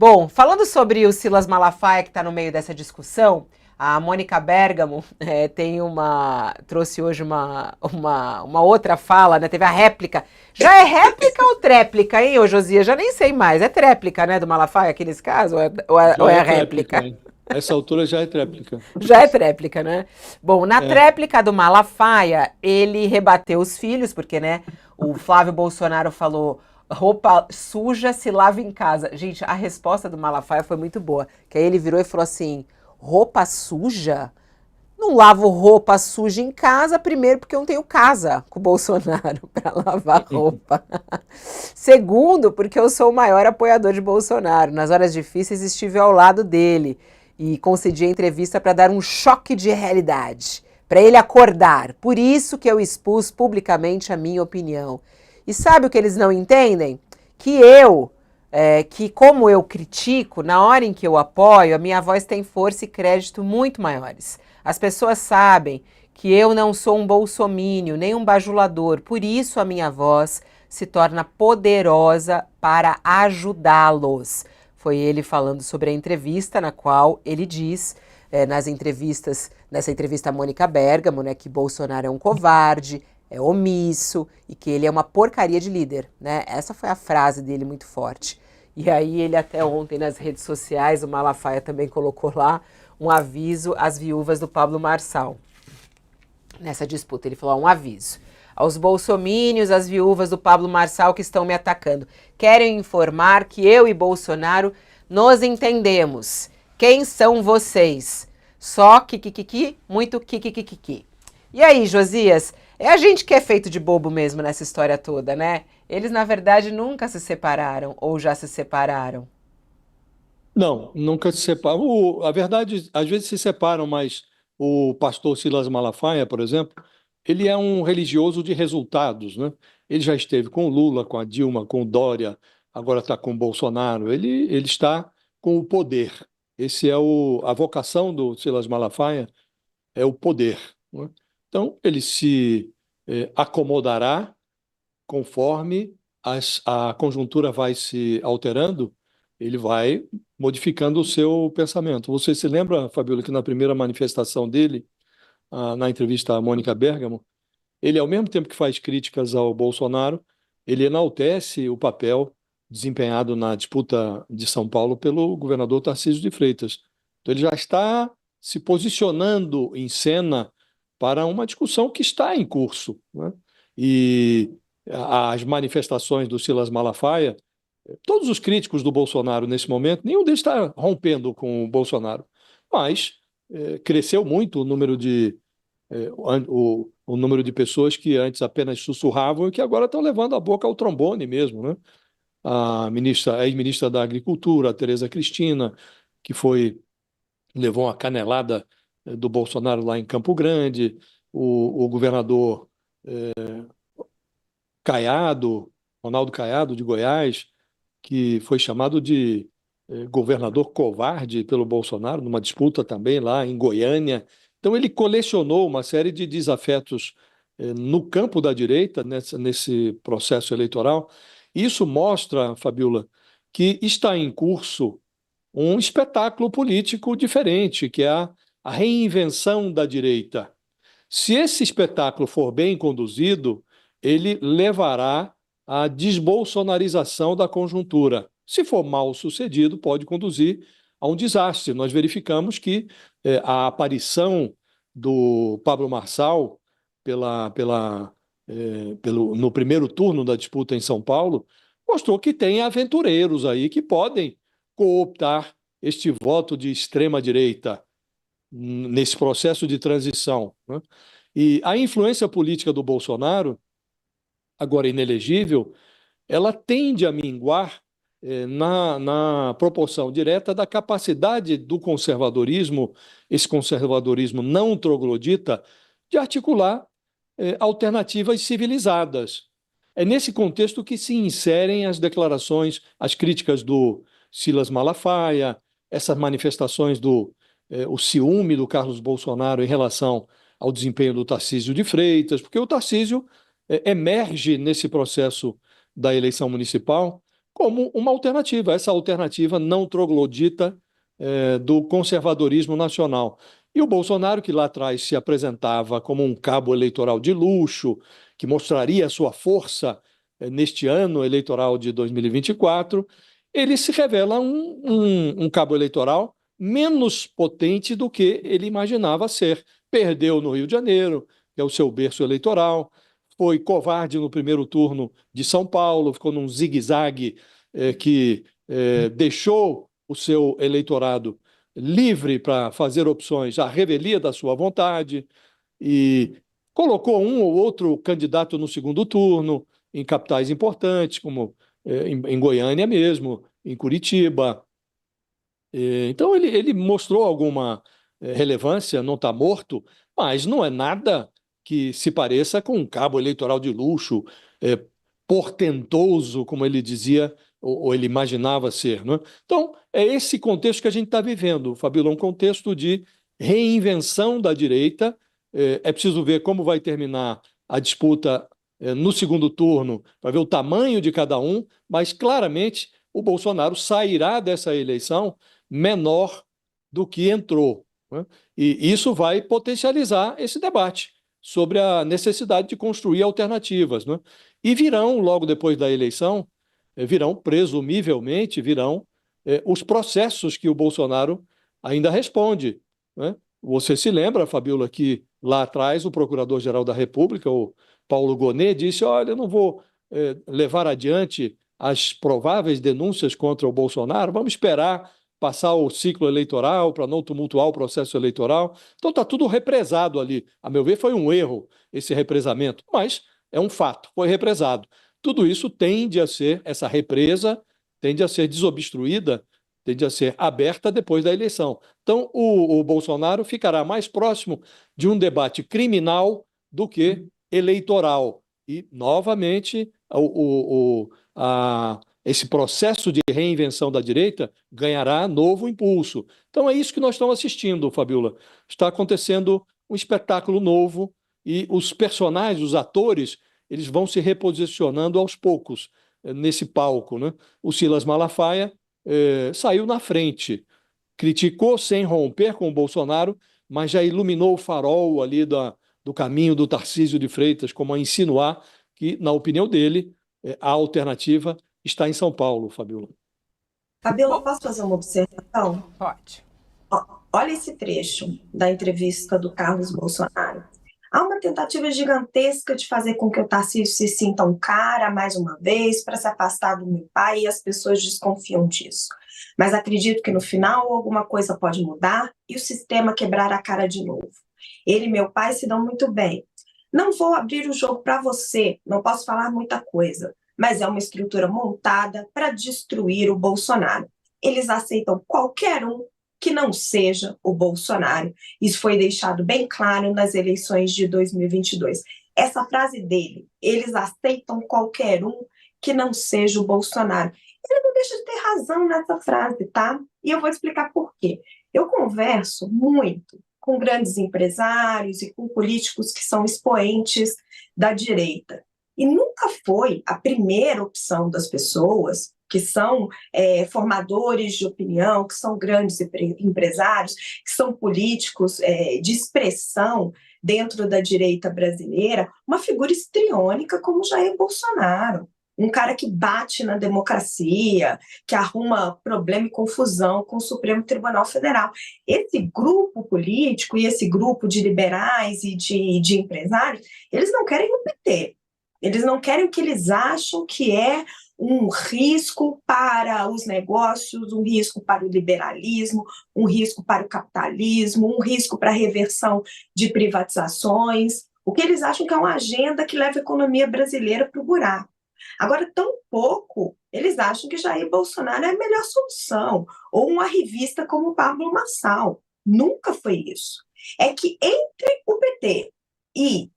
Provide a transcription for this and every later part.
Bom, falando sobre o Silas Malafaia que está no meio dessa discussão, a Mônica Bergamo trouxe hoje uma outra fala, né? Teve a réplica. Já é réplica ou tréplica, hein, ô Josias? Já nem sei mais. É tréplica, né, do Malafaia aqui nesse caso? Ou Já é é a tréplica, réplica? hein? Essa altura já é tréplica. Já é tréplica, né? Bom, na É, tréplica do Malafaia, ele rebateu os filhos, porque, né, o Flávio Bolsonaro falou: roupa suja se lava em casa. Gente, a resposta do Malafaia foi muito boa. Que aí ele virou e falou assim: roupa suja? Não lavo roupa suja em casa, primeiro porque eu não tenho casa com o Bolsonaro para lavar roupa. Segundo, porque eu sou o maior apoiador de Bolsonaro. Nas horas difíceis estive ao lado dele e concedi a entrevista para dar um choque de realidade, para ele acordar. Por isso que eu expus publicamente a minha opinião. E sabe o que eles não entendem? Que como eu critico, na hora em que eu apoio, a minha voz tem força e crédito muito maiores. As pessoas sabem que eu não sou um bolsomínio, nem um bajulador, por isso a minha voz se torna poderosa para ajudá-los. Foi ele falando sobre a entrevista na qual ele diz, nessa entrevista a Mônica Bergamo, né, que Bolsonaro é um covarde, é omisso e que ele é uma porcaria de líder, né? Essa foi a frase dele muito forte. E aí ele até ontem nas redes sociais, o Malafaia também colocou lá um aviso às viúvas do Pablo Marçal. Nessa disputa, ele falou um aviso. Aos bolsomínios, às viúvas do Pablo Marçal que estão me atacando. Querem informar que eu e Bolsonaro nos entendemos. Quem são vocês? Só kikikiki, muito kikikiki. E aí, Josias, é a gente que é feito de bobo mesmo nessa história toda, né? Eles, na verdade, nunca se separaram ou já se separaram. não, nunca se separam. A verdade, às vezes se separam, mas o pastor Silas Malafaia, por exemplo, ele é um religioso de resultados, né? Ele já esteve com o Lula, com a Dilma, com o Dória, agora está com o Bolsonaro. Ele está com o poder. A vocação do Silas Malafaia é o poder, né? Então, ele se acomodará conforme a conjuntura vai se alterando, ele vai modificando o seu pensamento. Você se lembra, Fabíola, que na primeira manifestação dele, na entrevista à Mônica Bergamo, ele, ao mesmo tempo que faz críticas ao Bolsonaro, ele enaltece o papel desempenhado na disputa de São Paulo pelo governador Tarcísio de Freitas. Então, ele já está se posicionando em cena para uma discussão que está em curso, né? E as manifestações do Silas Malafaia, todos os críticos do Bolsonaro nesse momento, nenhum deles está rompendo com o Bolsonaro, mas cresceu muito o número o número de pessoas que antes apenas sussurravam e que agora estão levando a boca ao trombone mesmo, né? A ex-ministra da Agricultura, a Tereza Cristina, que levou uma canelada do Bolsonaro lá em Campo Grande, o governador Caiado, Ronaldo Caiado, de Goiás, que foi chamado de governador covarde pelo Bolsonaro, numa disputa também lá em Goiânia. Então, ele colecionou uma série de desafetos no campo da direita, nesse processo eleitoral. Isso mostra, Fabiola, que está em curso um espetáculo político diferente, que é a reinvenção da direita. Se esse espetáculo for bem conduzido, ele levará à desbolsonarização da conjuntura. Se for mal sucedido, pode conduzir a um desastre. Nós verificamos que a aparição do Pablo Marçal no primeiro turno da disputa em São Paulo mostrou que tem aventureiros aí que podem cooptar este voto de extrema-direita nesse processo de transição, né? E a influência política do Bolsonaro, agora inelegível, ela tende a minguar na proporção direta da capacidade do conservadorismo, esse conservadorismo não troglodita, de articular alternativas civilizadas. É nesse contexto que se inserem as declarações, as críticas do Silas Malafaia, essas manifestações o ciúme do Carlos Bolsonaro em relação ao desempenho do Tarcísio de Freitas, porque o Tarcísio emerge nesse processo da eleição municipal como uma alternativa, essa alternativa não troglodita do conservadorismo nacional. E o Bolsonaro, que lá atrás se apresentava como um cabo eleitoral de luxo, que mostraria a sua força neste ano eleitoral de 2024, ele se revela um cabo eleitoral menos potente do que ele imaginava ser. Perdeu no Rio de Janeiro, que é o seu berço eleitoral, foi covarde no primeiro turno de São Paulo, ficou num zigue-zague que deixou o seu eleitorado livre para fazer opções à revelia da sua vontade e colocou um ou outro candidato no segundo turno em capitais importantes, como em Goiânia mesmo, em Curitiba. Então ele mostrou alguma relevância, não está morto, mas não é nada que se pareça com um cabo eleitoral de luxo, é, portentoso, como ele dizia, ou ele imaginava ser, não é? Então, é esse contexto que a gente está vivendo, Fabíola, um contexto de reinvenção da direita. É preciso ver como vai terminar a disputa no segundo turno, para ver o tamanho de cada um, mas claramente o Bolsonaro sairá dessa eleição menor do que entrou, né? E isso vai potencializar esse debate sobre a necessidade de construir alternativas, né? E virão, logo depois da eleição, presumivelmente, virão os processos que o Bolsonaro ainda responde, né? Você se lembra, Fabiola, que lá atrás o Procurador-Geral da República, o Paulo Gonet, disse: olha, eu não vou levar adiante as prováveis denúncias contra o Bolsonaro, vamos esperar passar o ciclo eleitoral para não tumultuar o processo eleitoral. Então está tudo represado ali. A meu ver, foi um erro esse represamento, mas é um fato, foi represado. Tudo isso tende a ser, essa represa tende a ser desobstruída, tende a ser aberta depois da eleição. Então o Bolsonaro ficará mais próximo de um debate criminal do que eleitoral. E, novamente, esse processo de reinvenção da direita ganhará novo impulso. Então é isso que nós estamos assistindo, Fabiola. Está acontecendo um espetáculo novo e os personagens, os atores, eles vão se reposicionando aos poucos nesse palco, né? O Silas Malafaia saiu na frente, criticou sem romper com o Bolsonaro, mas já iluminou o farol ali do caminho do Tarcísio de Freitas, como a insinuar que, na opinião dele, a alternativa está em São Paulo, Fabiola. Fabiola, posso fazer uma observação? Pode. Olha esse trecho da entrevista do Carlos Bolsonaro. Há uma tentativa gigantesca de fazer com que o Tarcísio se sinta um cara, mais uma vez, para se afastar do meu pai, e as pessoas desconfiam disso. Mas acredito que no final alguma coisa pode mudar e o sistema quebrar a cara de novo. Ele e meu pai se dão muito bem. Não vou abrir o jogo para você, não posso falar muita coisa, mas é uma estrutura montada para destruir o Bolsonaro. Eles aceitam qualquer um que não seja o Bolsonaro. Isso foi deixado bem claro nas eleições de 2022. Essa frase dele, eles aceitam qualquer um que não seja o Bolsonaro. Ele não deixa de ter razão nessa frase, tá? E eu vou explicar por quê. Eu converso muito com grandes empresários e com políticos que são expoentes da direita. E nunca foi a primeira opção das pessoas que são formadores de opinião, que são grandes empresários, que são políticos de expressão dentro da direita brasileira, uma figura histriônica como Jair Bolsonaro. Um cara que bate na democracia, que arruma problema e confusão com o Supremo Tribunal Federal. Esse grupo político e esse grupo de liberais e de empresários, eles não querem o PT. Eles não querem o que eles acham que é um risco para os negócios, um risco para o liberalismo, um risco para o capitalismo, um risco para a reversão de privatizações. O que eles acham que é uma agenda que leva a economia brasileira para o buraco. Agora, tampouco eles acham que Jair Bolsonaro é a melhor solução, ou uma revista como o Pablo Marçal. Nunca foi isso. É que entre o PT e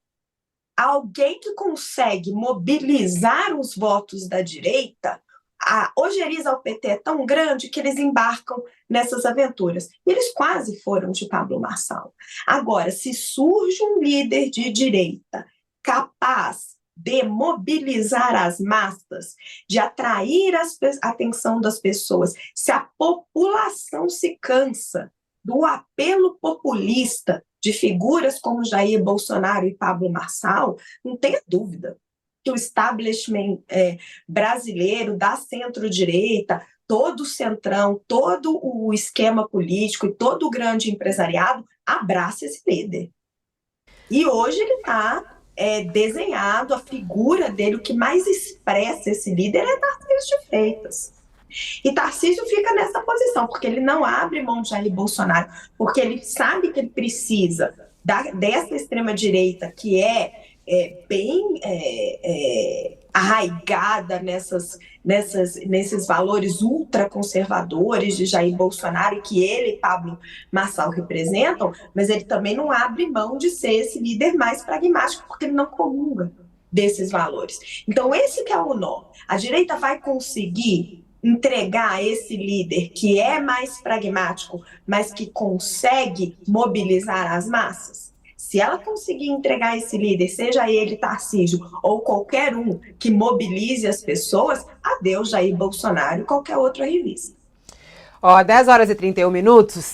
alguém que consegue mobilizar os votos da direita, a ojeriza ao PT é tão grande que eles embarcam nessas aventuras. E eles quase foram de Pablo Marçal. Agora, se surge um líder de direita capaz de mobilizar as massas, de atrair a atenção das pessoas, se a população se cansa do apelo populista de figuras como Jair Bolsonaro e Pablo Marçal, não tenha dúvida que o establishment brasileiro da centro-direita, todo o centrão, todo o esquema político e todo o grande empresariado abraça esse líder. E hoje ele está desenhado, a figura dele, o que mais expressa esse líder é Tarcísio de Freitas. E Tarcísio fica nessa posição, porque ele não abre mão de Jair Bolsonaro, porque ele sabe que ele precisa dessa extrema-direita que bem arraigada nesses valores ultraconservadores de Jair Bolsonaro, que ele e Pablo Marçal representam, mas ele também não abre mão de ser esse líder mais pragmático, porque ele não comunga desses valores. Então, esse que é o nó. A direita vai conseguir entregar esse líder que é mais pragmático, mas que consegue mobilizar as massas? Se ela conseguir entregar esse líder, seja ele Tarcísio ou qualquer um que mobilize as pessoas, adeus Jair Bolsonaro e qualquer outra revista. Ó, 10 horas e 31 minutos.